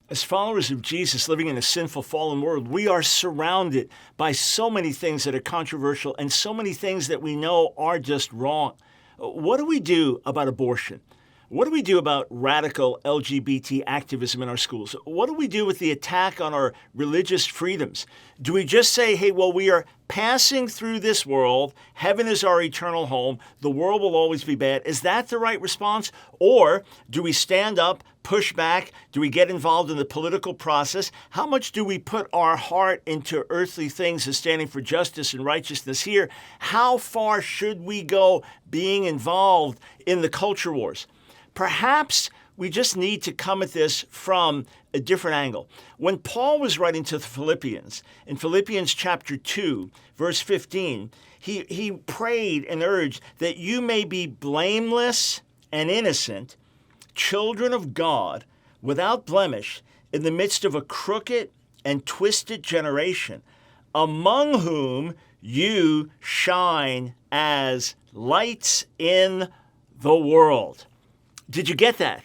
As followers of Jesus living in a sinful, fallen world, we are surrounded by so many things that are controversial and so many things that we know are just wrong. What do we do about abortion? What do we do about radical LGBT activism in our schools? What do we do with the attack on our religious freedoms? Do we just say, hey, well, we are passing through this world. Heaven is our eternal home. The world will always be bad. Is that the right response? Or do we stand up, push back? Do we get involved in the political process? How much do we put our heart into earthly things as standing for justice and righteousness here? How far should we go being involved in the culture wars? Perhaps we just need to come at this from a different angle. When Paul was writing to the Philippians, in Philippians chapter 2, verse 15, he prayed and urged that you may be blameless and innocent, children of God, without blemish, in the midst of a crooked and twisted generation, among whom you shine as lights in the world. Did you get that?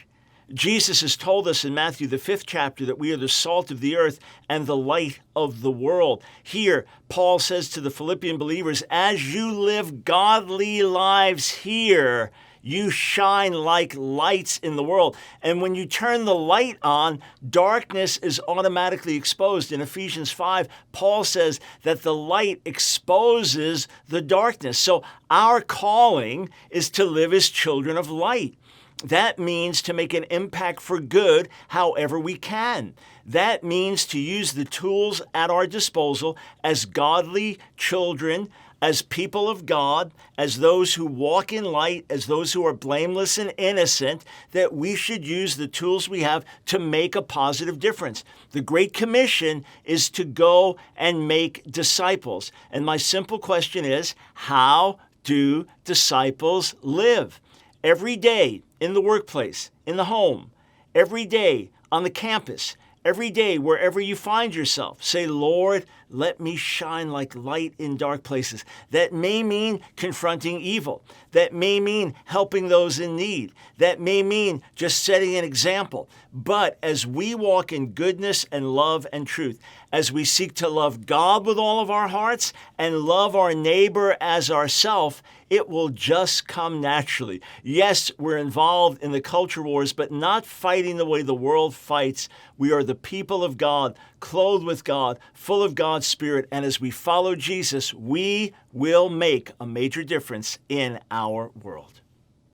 Jesus has told us in Matthew, the 5th chapter, that we are the salt of the earth and the light of the world. Here, Paul says to the Philippian believers, as you live godly lives here, you shine like lights in the world. And when you turn the light on, darkness is automatically exposed. In Ephesians 5, Paul says that the light exposes the darkness. So our calling is to live as children of light. That means to make an impact for good however we can. That means to use the tools at our disposal as godly children, as people of God, as those who walk in light, as those who are blameless and innocent, that we should use the tools we have to make a positive difference. The Great Commission is to go and make disciples. And my simple question is, how do disciples live? Every day in the workplace, in the home, every day on the campus, every day wherever you find yourself, say, Lord, let me shine like light in dark places. That may mean confronting evil. That may mean helping those in need. That may mean just setting an example. But as we walk in goodness and love and truth, as we seek to love God with all of our hearts and love our neighbor as ourself, it will just come naturally. Yes, we're involved in the culture wars, but not fighting the way the world fights. We are the people of God, clothed with God, full of God's Spirit, and as we follow Jesus, we will make a major difference in our world.